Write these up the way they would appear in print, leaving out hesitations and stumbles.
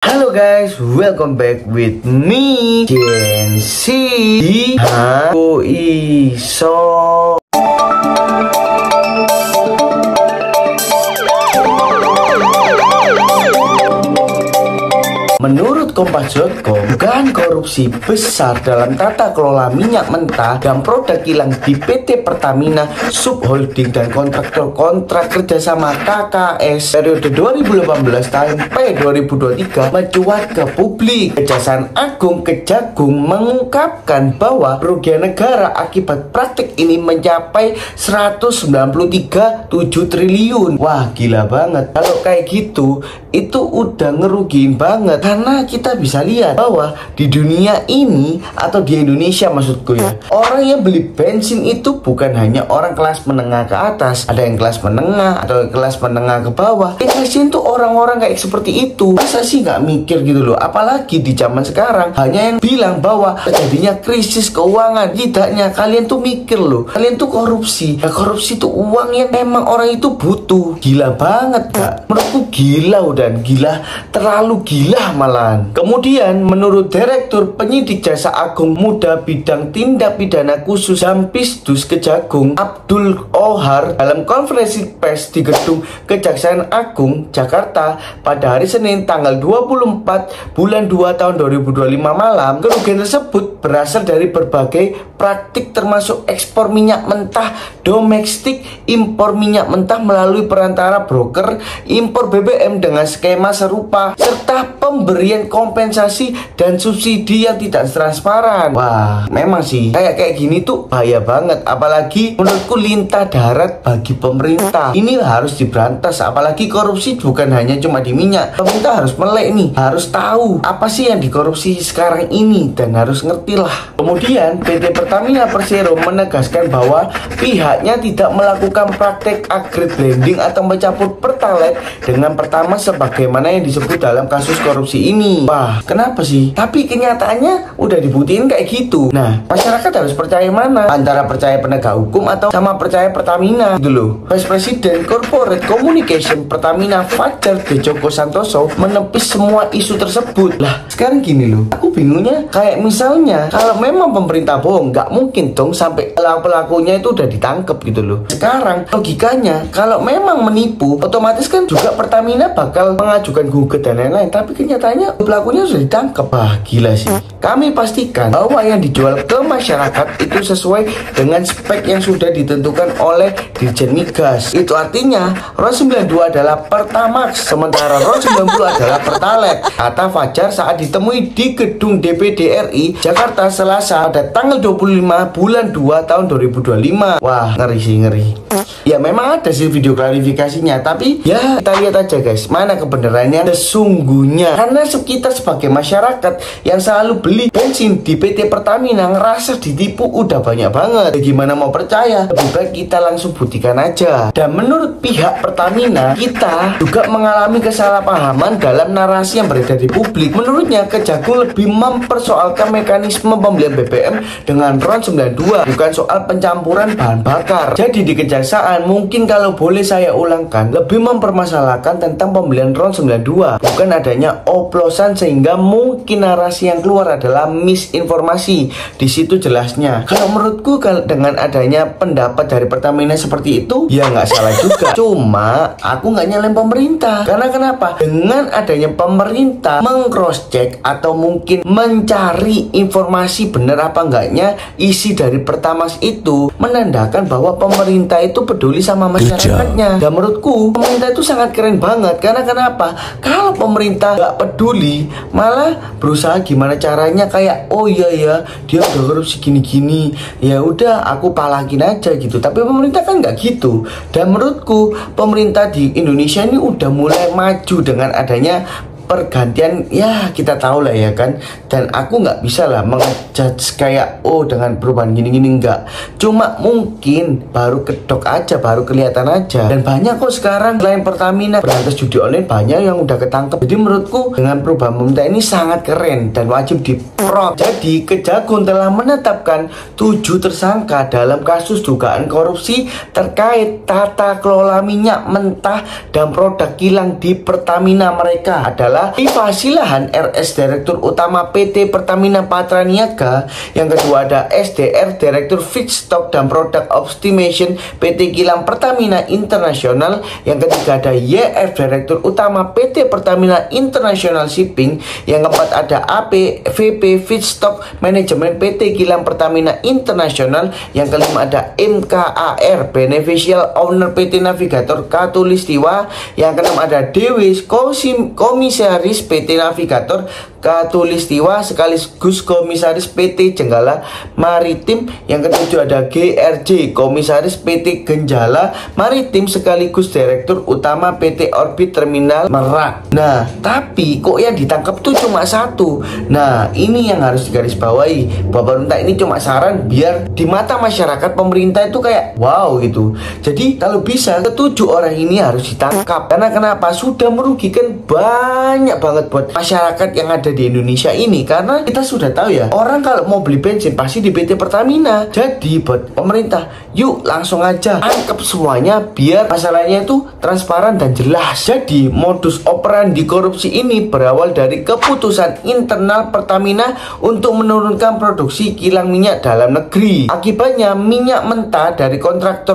Halo guys, welcome back with me Jensi di Aku Iso. Menurut Kompas.com, dugaan korupsi besar dalam tata kelola minyak mentah dan produk kilang di PT Pertamina Subholding dan kontraktor-kontrak kerjasama KKS periode 2018 sampai 2023 mencuat ke publik. Kejaksaan Agung Kejagung mengungkapkan bahwa kerugian negara akibat praktik ini mencapai 193,7 triliun. Wah, gila banget. Kalau kayak gitu, itu udah ngerugiin banget. Karena kita bisa lihat bahwa di dunia ini atau di Indonesia maksudku ya, orang yang beli bensin itu bukan hanya orang kelas menengah ke atas, ada yang kelas menengah atau kelas menengah ke bawah. Bensin tuh orang-orang kayak seperti itu. Masa sih nggak mikir gitu loh? Apalagi di zaman sekarang hanya yang bilang bahwa terjadinya krisis keuangan. Tidaknya kalian tuh mikir loh, kalian tuh korupsi. Ya, korupsi tuh uang yang emang orang itu butuh. Gila banget kak. Menurutku gila udah gila, terlalu gila malahan. Kemudian menurut Direktur Penyidik Jaksa Agung Muda Bidang Tindak Pidana Khusus Jampistus Kejagung Abdul Ohar dalam konferensi pers di Gedung Kejaksaan Agung Jakarta pada hari Senin tanggal 24 bulan 2 tahun 2025 malam, kerugian tersebut berasal dari berbagai praktik termasuk ekspor minyak mentah domestik, impor minyak mentah melalui perantara broker, impor BBM dengan skema serupa, serta pemberian kompensasi dan subsidi yang tidak transparan. Wah, memang sih kayak gini tuh bahaya banget. Apalagi menurutku lintah darat bagi pemerintah. Ini harus diberantas. Apalagi korupsi bukan hanya cuma di minyak. Pemerintah harus melek nih, harus tahu apa sih yang dikorupsi sekarang ini dan harus ngerti lah. Kemudian PT Pertamina Persero menegaskan bahwa pihaknya tidak melakukan praktek upgrade blending atau mencampur pertalite dengan Pertamax sebagaimana yang disebut dalam kasus korupsi ini. Wah, kenapa sih? Tapi kenyataannya udah dibuktiin kayak gitu. Nah, masyarakat harus percaya mana? Antara percaya penegak hukum atau sama percaya Pertamina gitu loh. Vice President Corporate Communication Pertamina Fajar De Joko Santoso menepis semua isu tersebut. Lah, sekarang gini loh, aku bingungnya kayak misalnya kalau memang pemerintah bohong, nggak mungkin dong sampai pelakunya itu udah ditangkap gitu loh. Sekarang logikanya kalau memang menipu, otomatis kan juga Pertamina bakal mengajukan gugat dan lain-lain. Tapi kenyataannya pelakunya sudah ditangkap. Wah, gila sih. Kami pastikan bahwa yang dijual ke masyarakat itu sesuai dengan spek yang sudah ditentukan oleh Dirjen Migas. Itu artinya RON 92 adalah Pertamax, sementara RON 90 adalah Pertalite, kata Fajar saat ditemui di gedung DPD RI Jakarta Selasa pada tanggal 25 bulan 2 tahun 2025. Wah, ngeri sih, ngeri. Ya memang ada sih video klarifikasinya, tapi ya kita lihat aja guys, mana kebenarannya sesungguhnya. Karena kita sebagai masyarakat yang selalu beli bensin di PT Pertamina ngerasa ditipu udah banyak banget. Ya, gimana mau percaya? Lebih baik kita langsung buktikan aja. Dan menurut pihak Pertamina, kita juga mengalami kesalahpahaman dalam narasi yang beredar di publik. Menurutnya, Kejagung lebih mempersoalkan mekanisme pembelian BBM dengan RON 92, bukan soal pencampuran bahan bakar. Jadi di kejaksaan, mungkin kalau boleh saya ulangkan, lebih mempermasalahkan tentang pembelian RON 92, bukan adanya oplosan, sehingga mungkin narasi yang keluar adalah misinformasi. Di situ jelasnya. Kalau menurutku dengan adanya pendapat dari Pertamina seperti itu, ya nggak salah juga. Cuma aku nggak nyalain pemerintah. Karena kenapa? Dengan adanya pemerintah meng-cross check atau mungkin mencari informasi benar apa enggaknya isi dari Pertamax itu, menandakan bahwa pemerintah itu peduli sama masyarakatnya. Dan menurutku pemerintah itu sangat keren banget. Karena kenapa? Kalau pemerintah nggak peduli, malah berusaha gimana caranya kayak oh iya ya dia udah korupsi gini-gini, ya udah aku palakin aja gitu. Tapi pemerintah kan nggak gitu. Dan menurutku pemerintah di Indonesia ini udah mulai maju dengan adanya pergantian, ya kita tahu lah ya kan. Dan aku nggak bisa lah mengejudge kayak oh dengan perubahan gini-gini, enggak. Cuma mungkin baru kedok aja, baru kelihatan aja. Dan banyak kok sekarang selain Pertamina berantas judi online banyak yang udah ketangkep. Jadi menurutku dengan perubahan pemerintah ini sangat keren dan wajib diprot. Jadi Kejagung telah menetapkan 7 tersangka dalam kasus dugaan korupsi terkait tata kelola minyak mentah dan produk kilang di Pertamina. Mereka adalah adalah Iva Silahan, RS Direktur Utama PT Pertamina Patraniaga. Yang kedua ada SDR, Direktur Feedstock dan Product Optimization PT Kilang Pertamina Internasional. Yang ketiga ada YF, Direktur Utama PT Pertamina International Shipping. Yang keempat ada AP, VP Feedstock Manajemen PT Kilang Pertamina Internasional. Yang kelima ada MKAR, Beneficial Owner PT Navigator Katulistiwa. Yang keenam ada Dewis, Komisaris PT Navigator Katulistiwa sekaligus Komisaris PT Jenggala Maritim. Yang ketujuh ada GRJ, Komisaris PT Genjala Maritim sekaligus Direktur Utama PT Orbit Terminal Merak. Nah, tapi kok yang ditangkap tuh cuma satu. Nah, ini yang harus digarisbawahi. Bapak Pemerintah ini cuma saran biar di mata masyarakat pemerintah itu kayak wow gitu. Jadi kalau bisa ketujuh orang ini harus ditangkap. Karena kenapa? Sudah merugikan banyak banget buat masyarakat yang ada di Indonesia ini. Karena kita sudah tahu ya, orang kalau mau beli bensin pasti di PT Pertamina. Jadi buat pemerintah, yuk langsung aja tangkap semuanya biar masalahnya itu transparan dan jelas. Jadi modus operandi korupsi ini berawal dari keputusan internal Pertamina untuk menurunkan produksi kilang minyak dalam negeri. Akibatnya minyak mentah dari kontrak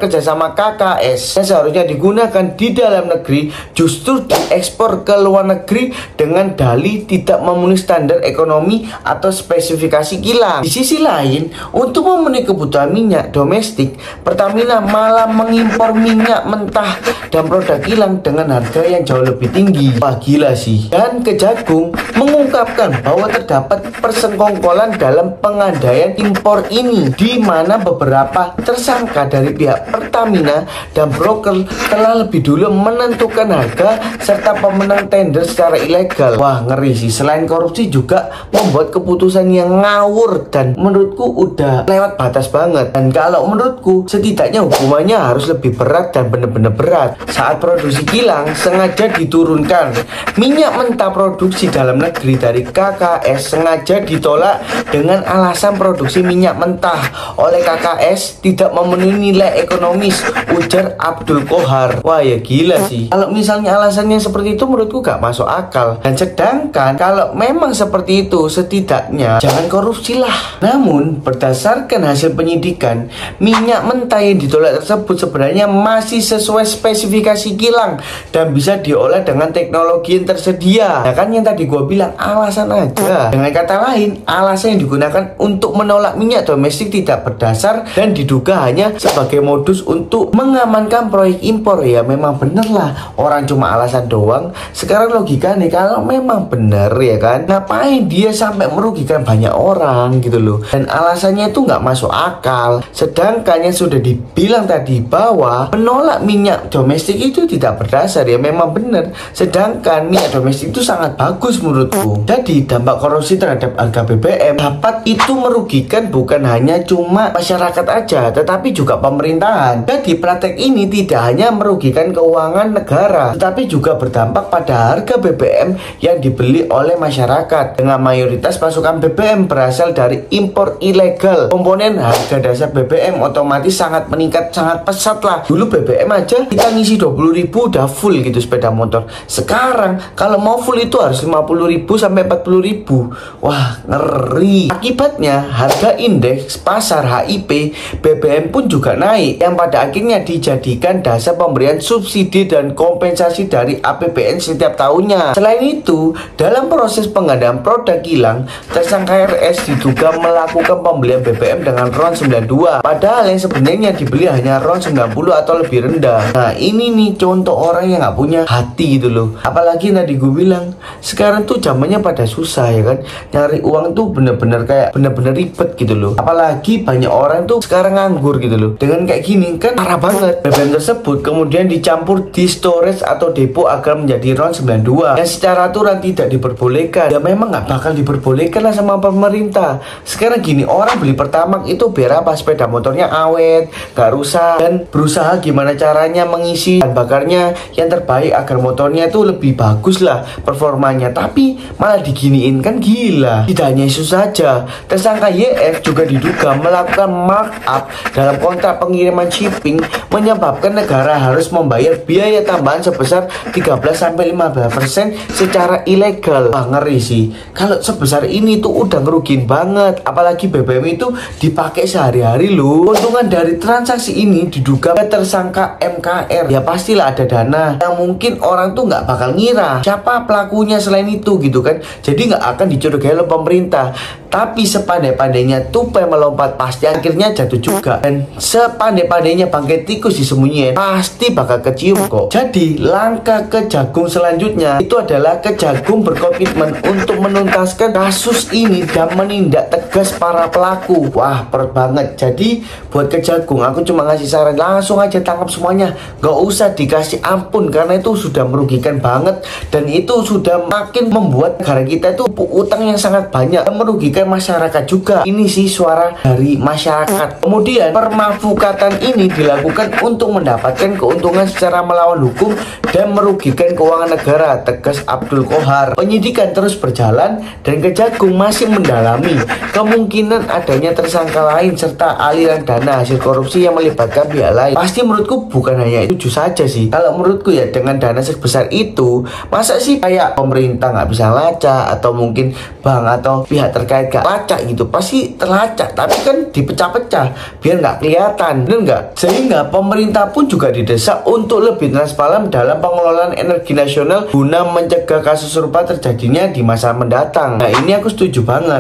kerjasama KKS yang seharusnya digunakan di dalam negeri justru diekspor ke luar negeri dengan dalih tidak memenuhi standar ekonomi atau spesifikasi kilang. Di sisi lain, untuk memenuhi kebutuhan minyak domestik, Pertamina malah mengimpor minyak mentah dan produk kilang dengan harga yang jauh lebih tinggi. Wah, gila sih. Dan Kejagung mengungkapkan bahwa terdapat persekongkolan dalam pengandaian impor ini, di mana beberapa tersangka dari pihak Pertamina dan broker telah lebih dulu menentukan harga serta pemenang tender secara ilegal. Wah, ngeri sih. Selain korupsi juga membuat keputusan yang ngawur dan menurutku udah lewat batas banget. Dan kalau menurutku setidaknya hukumannya harus lebih berat dan bener-bener berat. Saat produksi kilang sengaja diturunkan. Minyak mentah produksi dalam negeri dari KKS sengaja ditolak dengan alasan produksi minyak mentah oleh KKS tidak memenuhi nilai ekonomis, ujar Abdul Kohar. Wah, ya gila sih. Kalau misalnya alasannya seperti itu menurutku gak masuk akal. Dan sedangkan kalau memang seperti itu, setidaknya jangan korupsi lah. Namun berdasarkan hasil penyidikan, minyak mentah yang ditolak tersebut sebenarnya masih sesuai spesifikasi kilang dan bisa diolah dengan teknologi yang tersedia. Nah kan yang tadi gue bilang alasan aja. Dengan kata lain, alasan yang digunakan untuk menolak minyak domestik tidak berdasar dan diduga hanya sebagai modus untuk mengamankan proyek impor. Ya memang bener lah, orang cuma alasan doang. Sekarang logika nih, kalau memang bener ya kan, ngapain dia sampai merugikan banyak orang gitu loh. Dan alasannya itu nggak masuk akal. Sedangkan yang sudah dibilang tadi bahwa menolak minyak domestik itu tidak berdasar, ya memang bener. Sedangkan minyak domestik itu sangat bagus menurutku. Jadi dampak korupsi terhadap harga BBM dapat itu merugikan bukan hanya cuma masyarakat aja, tetapi juga pemerintahan. Jadi praktek ini tidak hanya merugikan keuangan negara, tetapi juga berdampak pada harga BBM yang dibeli oleh masyarakat. Dengan mayoritas pasokan BBM berasal dari impor ilegal, komponen harga dasar BBM otomatis sangat meningkat, sangat pesat lah. Dulu BBM aja kita ngisi 20.000 udah full gitu sepeda motor. Sekarang kalau mau full itu harus 50.000 sampai 40.000. Wah, ngeri. Akibatnya harga indeks pasar HIP BBM pun juga naik, yang pada akhirnya dijadikan dasar pemberian subsidi dan kompensasi dari APBN setiap tahunnya. Selain itu, dalam proses pengadaan produk kilang, tersangka RS diduga melakukan pembelian BBM dengan RON 92, padahal yang sebenarnya dibeli hanya RON 90 atau lebih rendah. Nah ini nih contoh orang yang nggak punya hati gitu loh. Apalagi tadi gue bilang, sekarang tuh zamannya pada susah ya kan, nyari uang tuh bener-bener kayak bener-bener ribet gitu loh. Apalagi banyak orang tuh sekarang nganggur gitu loh. Dengan kayak gini kan parah banget. BBM tersebut kemudian dicampur di storage atau depo agar menjadi RON 92 yang secara aturan tidak diperbolehkan. Ya memang nggak bakal diperbolehkan lah sama pemerintah. Sekarang gini, orang beli Pertamax itu biar apa? Sepeda motornya awet, gak rusak, dan berusaha gimana caranya mengisi bahan bakarnya yang terbaik agar motornya itu lebih bagus lah performanya. Tapi malah diginiin, kan gila. Tidak hanya itu saja, tersangka YF juga diduga melakukan markup dalam kontrak pengiriman shipping menyebabkan negara harus membayar biaya tambahan sebesar 13-15% secara ilegal. Wah, ngeri sih. Kalau sebesar ini tuh udah ngerugiin banget. Apalagi BBM itu dipakai sehari-hari loh. Keuntungan dari transaksi ini diduga tersangka MKR. Ya pastilah ada dana yang mungkin orang tuh nggak bakal ngira siapa pelakunya selain itu gitu kan. Jadi nggak akan dicurigai oleh pemerintah. Tapi sepandai-pandainya tupai melompat pasti akhirnya jatuh juga. Dan sepandai-pandainya bangkai tikus disembunyiin pasti bakal kecium kok. Jadi langkah Kejagung selanjutnya itu adalah Kejagung berkomitmen untuk menuntaskan kasus ini dan menindak tegas para pelaku. Wah, perut banget. Jadi buat Kejagung aku cuma ngasih saran, langsung aja tangkap semuanya. Gak usah dikasih ampun karena itu sudah merugikan banget. Dan itu sudah makin membuat negara kita itu utang yang sangat banyak dan merugikan masyarakat juga. Ini sih suara dari masyarakat. Kemudian permafukatan ini dilakukan untuk mendapatkan keuntungan secara melawan hukum dan merugikan keuangan negara, tegas Abdul Qohar. Penyidikan terus berjalan dan Kejagung masih mendalami kemungkinan adanya tersangka lain serta aliran dana hasil korupsi yang melibatkan pihak lain. Pasti menurutku bukan hanya itu saja sih. Kalau menurutku ya dengan dana sebesar itu, masa sih kayak pemerintah nggak bisa lacak atau mungkin bank atau pihak terkait gak lacak gitu. Pasti terlacak, tapi kan dipecah-pecah biar nggak kelihatan, bener nggak? Sehingga pemerintah pun juga didesak untuk lebih transparan dalam pengelolaan energi nasional guna mencegah kasus serupa terjadinya di masa mendatang. Nah, ini aku setuju banget.